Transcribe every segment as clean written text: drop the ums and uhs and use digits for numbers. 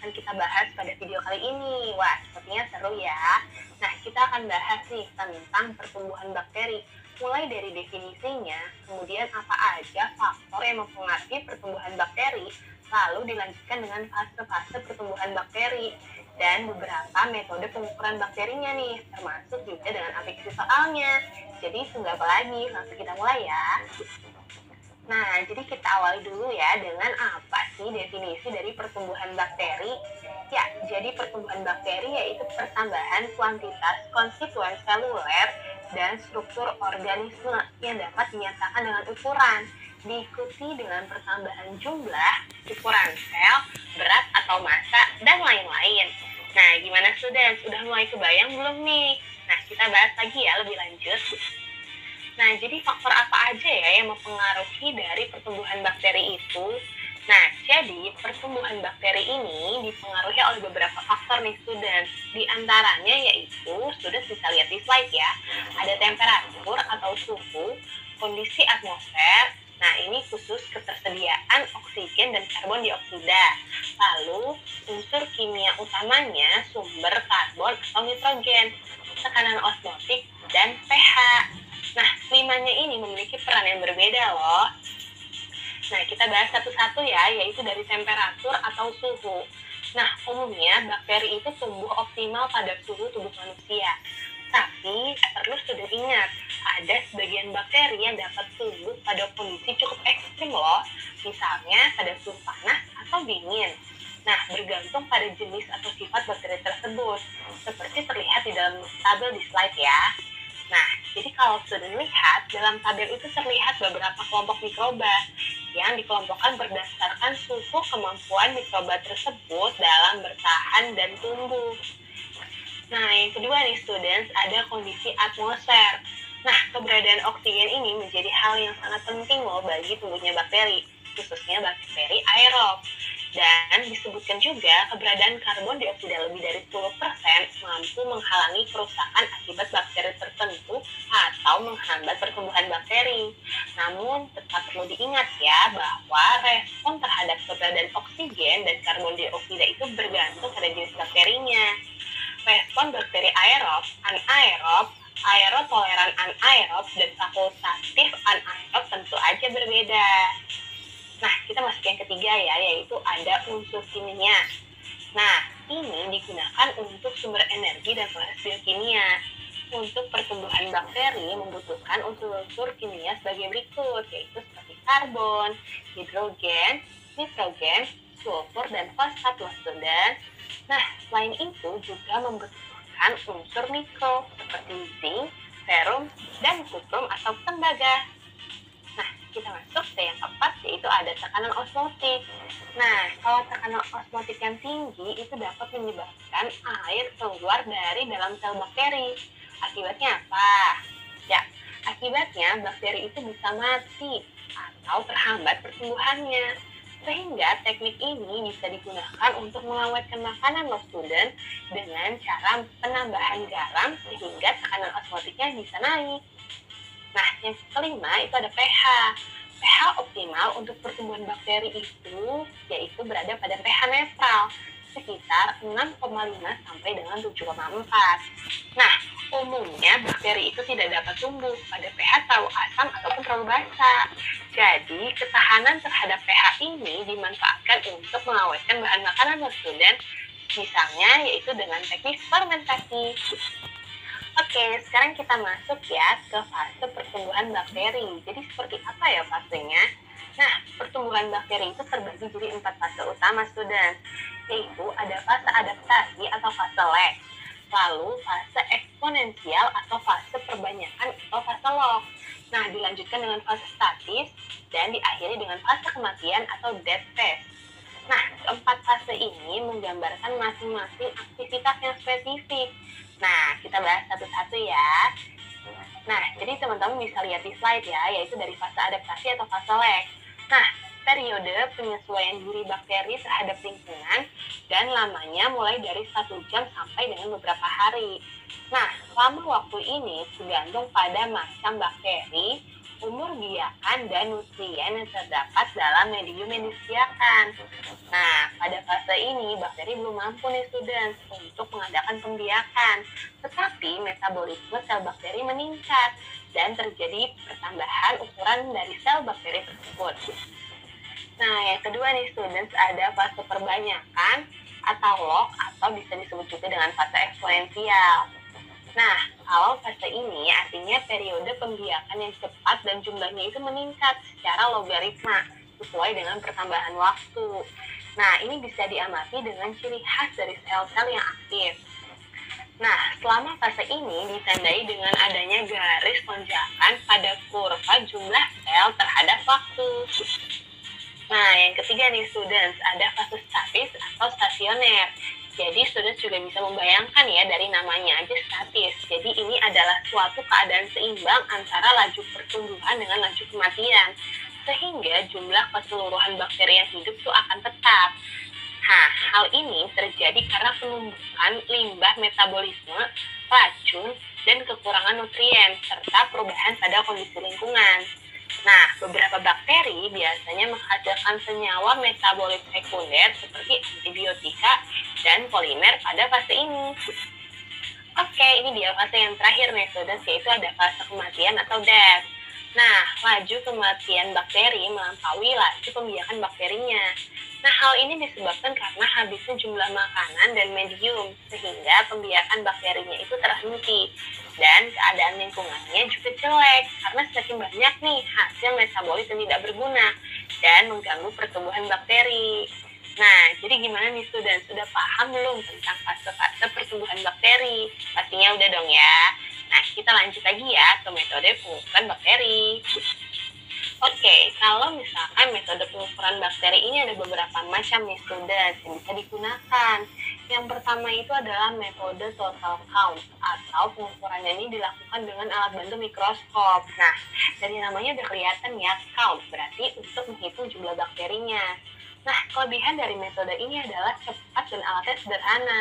akan kita bahas pada video kali ini. Wah, sepertinya seru ya. Nah, kita akan bahas nih tentang pertumbuhan bakteri. Mulai dari definisinya, kemudian apa aja faktor yang mempengaruhi pertumbuhan bakteri, lalu dilanjutkan dengan fase-fase pertumbuhan bakteri, dan beberapa metode pengukuran bakterinya nih, termasuk juga dengan aplikasi soalnya. Jadi, tunggu apa lagi? Langsung kita mulai ya. Nah, jadi kita awali dulu ya dengan apa sih definisi dari pertumbuhan bakteri? Ya, jadi pertumbuhan bakteri yaitu pertambahan kuantitas konstituen seluler dan struktur organisme yang dapat dinyatakan dengan ukuran, diikuti dengan pertambahan jumlah, ukuran sel, berat atau massa, dan lain-lain. Nah, gimana students? Udah mulai kebayang belum nih? Nah, kita bahas lagi ya lebih lanjut. Nah, jadi faktor apa aja ya yang mempengaruhi dari pertumbuhan bakteri itu? Nah, jadi pertumbuhan bakteri ini dipengaruhi oleh beberapa faktor nih student. Di antaranya yaitu, student bisa lihat di slide ya, ada temperatur atau suhu, kondisi atmosfer, nah ini khusus ketersediaan oksigen dan karbon dioksida. Lalu, unsur kimia utamanya sumber karbon atau nitrogen, tekanan osmotik, dan pH. Nah, kelimanya ini memiliki peran yang berbeda loh. Nah, kita bahas satu-satu ya, yaitu dari temperatur atau suhu. Nah, umumnya bakteri itu tumbuh optimal pada suhu tubuh manusia. Tapi, perlu sudah ingat, ada sebagian bakteri yang dapat tumbuh pada kondisi cukup ekstrim loh. Misalnya pada suhu panas atau dingin. Nah, bergantung pada jenis atau sifat bakteri tersebut. Seperti terlihat di dalam tabel di slide ya. Nah, jadi kalau sudah lihat, dalam tabel itu terlihat beberapa kelompok mikroba yang dikelompokkan berdasarkan suhu kemampuan mikroba tersebut dalam bertahan dan tumbuh. Nah, yang kedua nih students, ada kondisi atmosfer. Nah, keberadaan oksigen ini menjadi hal yang sangat penting loh bagi tumbuhnya bakteri, khususnya bakteri aerob. Dan disebutkan juga keberadaan karbon dioksida lebih dari 10% mampu menghalangi kerusakan akibat bakteri tertentu atau menghambat pertumbuhan bakteri. Namun tetap perlu diingat ya bahwa respon terhadap keberadaan oksigen dan karbon dioksida itu bergantung pada jenis bakterinya. Respon bakteri aerob, anaerob, aerotoleran anaerob, dan fakultatif anaerob tentu aja berbeda. Nah, kita masuk yang ketiga ya, yaitu ada unsur kimia. Nah, ini digunakan untuk sumber energi dan proses biokimia. Untuk pertumbuhan bakteri membutuhkan unsur-unsur kimia sebagai berikut, yaitu seperti karbon, hidrogen, nitrogen, sulfur, dan fosfat loh student. Nah, selain itu juga membutuhkan unsur mikro seperti zinc, ferum, dan kuprum atau tembaga. Nah, kita masuk ke yang keempat, yaitu ada tekanan osmotik. Nah, kalau tekanan osmotik yang tinggi itu dapat menyebabkan air keluar dari dalam sel bakteri. Akibatnya apa? Ya, akibatnya bakteri itu bisa mati atau terhambat pertumbuhannya. Sehingga teknik ini bisa digunakan untuk mengawetkan makanan loh student dengan cara penambahan garam sehingga tekanan osmotiknya bisa naik. Nah, yang kelima itu ada pH. pH optimal untuk pertumbuhan bakteri itu yaitu berada pada pH netral, sekitar 6,5 sampai dengan 7,4. Nah, umumnya bakteri itu tidak dapat tumbuh pada pH terlalu asam ataupun terlalu basa. Jadi, ketahanan terhadap pH ini dimanfaatkan untuk mengawetkan bahan makanan student, misalnya yaitu dengan teknik fermentasi. Oke, sekarang kita masuk ya ke fase pertumbuhan bakteri. Jadi seperti apa ya fasenya? Nah, pertumbuhan bakteri itu terbagi jadi 4 fase utama student, yaitu ada fase adaptasi atau fase lag, lalu fase eksponensial atau fase perbanyakan atau fase log. Nah, dilanjutkan dengan fase statis dan diakhiri dengan fase kematian atau death phase. Nah, keempat fase ini menggambarkan masing-masing aktivitas yang spesifik. Nah, kita bahas satu-satu ya. Nah, jadi teman-teman bisa lihat di slide ya, yaitu dari fase adaptasi atau fase lag. Nah, periode penyesuaian diri bakteri terhadap lingkungan dan lamanya mulai dari 1 jam sampai dengan beberapa hari. Nah, lama waktu ini tergantung pada macam bakteri, umur biakan, dan nutrien yang terdapat dalam medium yang disediakan. Nah, pada fase ini bakteri belum mampu nih students untuk mengadakan pembiakan, tetapi metabolisme sel bakteri meningkat dan terjadi pertambahan ukuran dari sel bakteri tersebut. Nah, yang kedua nih students, ada fase perbanyakan atau log, atau bisa disebut juga dengan fase eksponensial. Nah, kalau fase ini artinya periode pembiakan yang cepat dan jumlahnya itu meningkat secara logaritma sesuai dengan pertambahan waktu. Nah, ini bisa diamati dengan ciri khas dari sel-sel yang aktif. Nah, selama fase ini ditandai dengan adanya garis lonjakan pada kurva jumlah sel terhadap waktu. Nah, yang ketiga nih students, ada fase statis atau stasioner. Jadi students juga bisa membayangkan ya, dari namanya aja statis. Jadi ini adalah suatu keadaan seimbang antara laju pertumbuhan dengan laju kematian. Sehingga jumlah keseluruhan bakteri yang hidup itu akan tetap. Nah, hal ini terjadi karena penumbuhan limbah metabolisme, racun, dan kekurangan nutrien, serta perubahan pada kondisi lingkungan. Nah, beberapa bakteri biasanya menghasilkan senyawa metabolit sekunder seperti antibiotika dan polimer pada fase ini. Oke, ini dia fase yang terakhir nih, students, yaitu ada fase kematian atau death. Nah, laju kematian bakteri melampaui laju pembiakan bakterinya. Nah, hal ini disebabkan karena habisnya jumlah makanan dan medium, sehingga pembiakan bakterinya itu terhenti. Dan keadaan lingkungannya juga jelek, karena semakin banyak nih hasil metabolit yang tidak berguna dan mengganggu pertumbuhan bakteri. Nah, jadi gimana nih student? Sudah paham belum tentang fase-fase pertumbuhan bakteri? Pastinya udah dong ya. Nah, kita lanjut lagi ya ke metode pengukuran bakteri. Oke, kalau misalkan metode pengukuran bakteri ini ada beberapa macam nih student yang bisa digunakan. Yang pertama itu adalah metode total count, atau pengukurannya ini dilakukan dengan alat bantu mikroskop. Nah, dari namanya udah kelihatan ya, count berarti untuk menghitung jumlah bakterinya. Nah, kelebihan dari metode ini adalah cepat dan alatnya sederhana.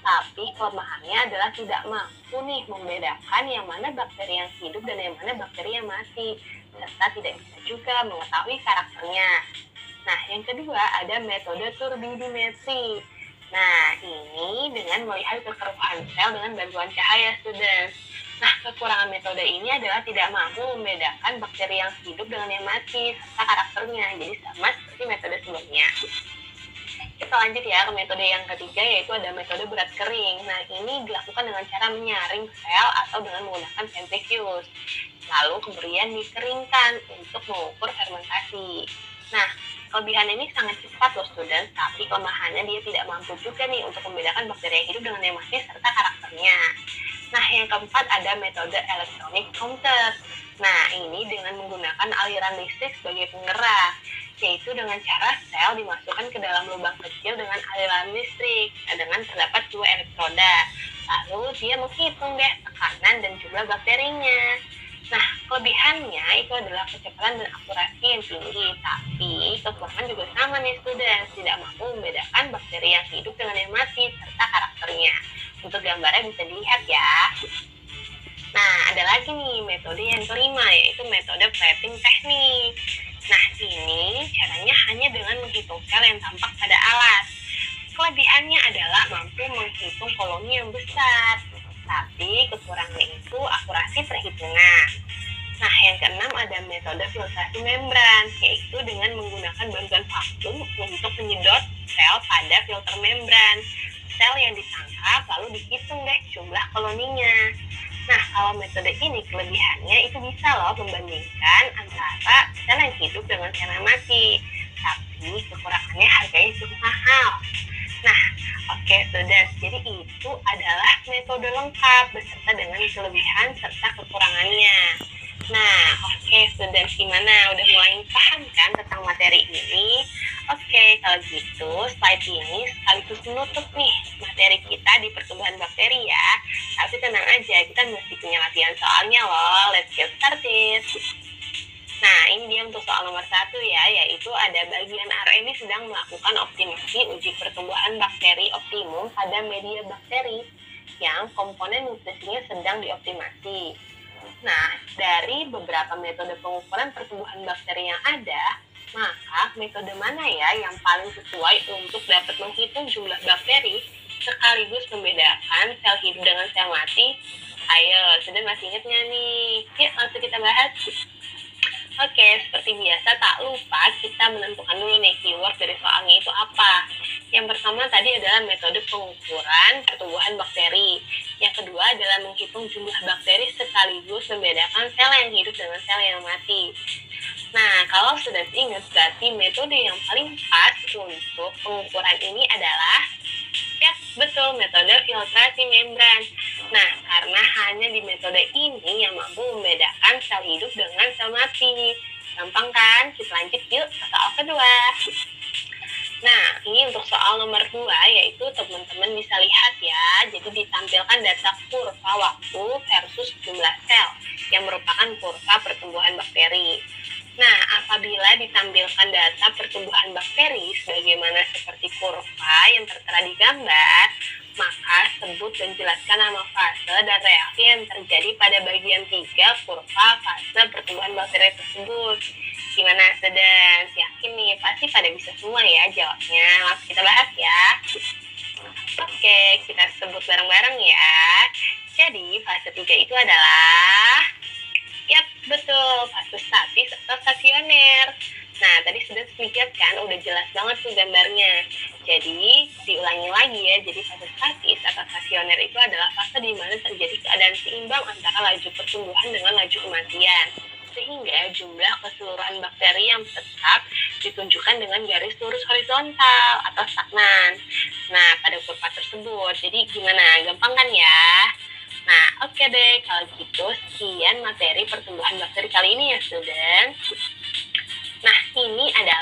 Tapi kelemahannya adalah tidak mampu nih membedakan yang mana bakteri yang hidup dan yang mana bakteri yang mati, serta tidak bisa juga mengetahui karakternya. Nah, yang kedua ada metode turbidimetri. Nah, ini dengan melihat kekeruhan sel dengan bantuan cahaya, students. Nah, kekurangan metode ini adalah tidak mampu membedakan bakteri yang hidup dengan yang mati, serta karakternya. Jadi sama seperti metode sebelumnya. Kita lanjut ya ke metode yang ketiga, yaitu ada metode berat kering. Nah, ini dilakukan dengan cara menyaring sel atau dengan menggunakan centrifuge. Lalu kemudian dikeringkan untuk mengukur fermentasi. Nah, kelebihan ini sangat cepat loh student, tapi kelemahannya dia tidak mampu juga nih untuk membedakan bakteri yang hidup dengan yang mati serta karakternya. Nah, yang keempat ada metode electronic counter. Nah, ini dengan menggunakan aliran listrik sebagai penggerak, yaitu dengan cara sel dimasukkan ke dalam lubang kecil dengan aliran listrik, dengan terdapat 2 elektroda. Lalu dia menghitung deh tekanan dan jumlah bakterinya. Nah, kelebihannya itu adalah kecepatan dan akurasi yang tinggi, tapi kekurangan juga sama nih student, tidak mampu membedakan bakteri yang hidup dengan yang mati serta karakternya. Untuk gambarnya bisa dilihat ya. Nah, ada lagi nih metode yang kelima, yaitu metode plating teknik. Nah, ini caranya hanya dengan menghitung sel yang tampak pada alat. Kelebihannya adalah mampu menghitung koloni yang besar, tapi kekurangannya itu akurasi perhitungan. Nah, yang keenam ada metode filtrasi membran, yaitu dengan menggunakan bantuan vakum untuk menyedot sel pada filter membran. Sel yang ditangkap lalu dihitung deh jumlah koloninya. Nah, kalau metode ini kelebihannya itu bisa loh membandingkan antara sel yang hidup dengan sel yang mati. Tapi kekurangannya harganya cukup mahal. Nah, oke students, jadi itu adalah metode lengkap beserta dengan kelebihan serta kekurangannya. Nah, oke students, gimana? Udah mulai paham kan tentang materi ini? Oke, kalau gitu slide ini sekaligus menutup nih materi kita di pertumbuhan bakteri ya. Tapi tenang aja, kita masih punya latihan soalnya loh. Let's get started. Nah, ini dia untuk soal nomor 1 ya, yaitu ada bagian RNA sedang melakukan optimasi uji pertumbuhan bakteri optimum pada media bakteri yang komponen nutrisinya sedang dioptimasi. Nah, dari beberapa metode pengukuran pertumbuhan bakteri yang ada, maka metode mana ya yang paling sesuai untuk dapat menghitung jumlah bakteri sekaligus membedakan sel hidup dengan sel mati? Ayo, sudah masih ingat nggak nih? Yuk langsung kita bahas. Oke, seperti biasa tak lupa kita menentukan dulu nih keyword dari soalnya itu apa. Yang pertama tadi adalah metode pengukuran pertumbuhan bakteri. Yang kedua adalah menghitung jumlah bakteri sekaligus membedakan sel yang hidup dengan sel yang mati. Nah, kalau sudah ingat, berarti metode yang paling pas untuk pengukuran ini adalah ya, betul, metode filtrasi membran. Nah, karena hanya di metode ini yang mampu membedakan sel hidup dengan sel mati. Gampang kan? Kita lanjut yuk ke soal kedua. Nah, ini untuk soal nomor 2, yaitu teman-teman bisa lihat ya. Jadi ditampilkan data kurva waktu versus jumlah sel yang merupakan kurva pertumbuhan bakteri. Nah, apabila ditampilkan data pertumbuhan bakteri sebagaimana seperti kurva yang tertera di gambar, maka sebut dan jelaskan nama fase dan reaksi yang terjadi pada bagian 3 kurva fase pertumbuhan bakteri tersebut. Gimana, Sedang? Yakin nih, pasti pada bisa semua ya jawabnya. Langsung kita bahas ya. Oke, kita sebut bareng-bareng ya. Jadi, fase 3 itu adalah yap, betul, fase statis atau stasioner. Nah, tadi sudah lihat kan, udah jelas banget tuh gambarnya. Jadi, diulangi lagi ya, jadi fase statis atau stasioner itu adalah fase di mana terjadi keadaan seimbang antara laju pertumbuhan dengan laju kematian. Sehingga jumlah keseluruhan bakteri yang tetap ditunjukkan dengan garis lurus horizontal atau stagnan. Nah, pada kurva tersebut, jadi gimana? Gampang kan ya? Nah, oke deh, kalau gitu sekian materi pertumbuhan bakteri kali ini ya, student. Nah, ini adalah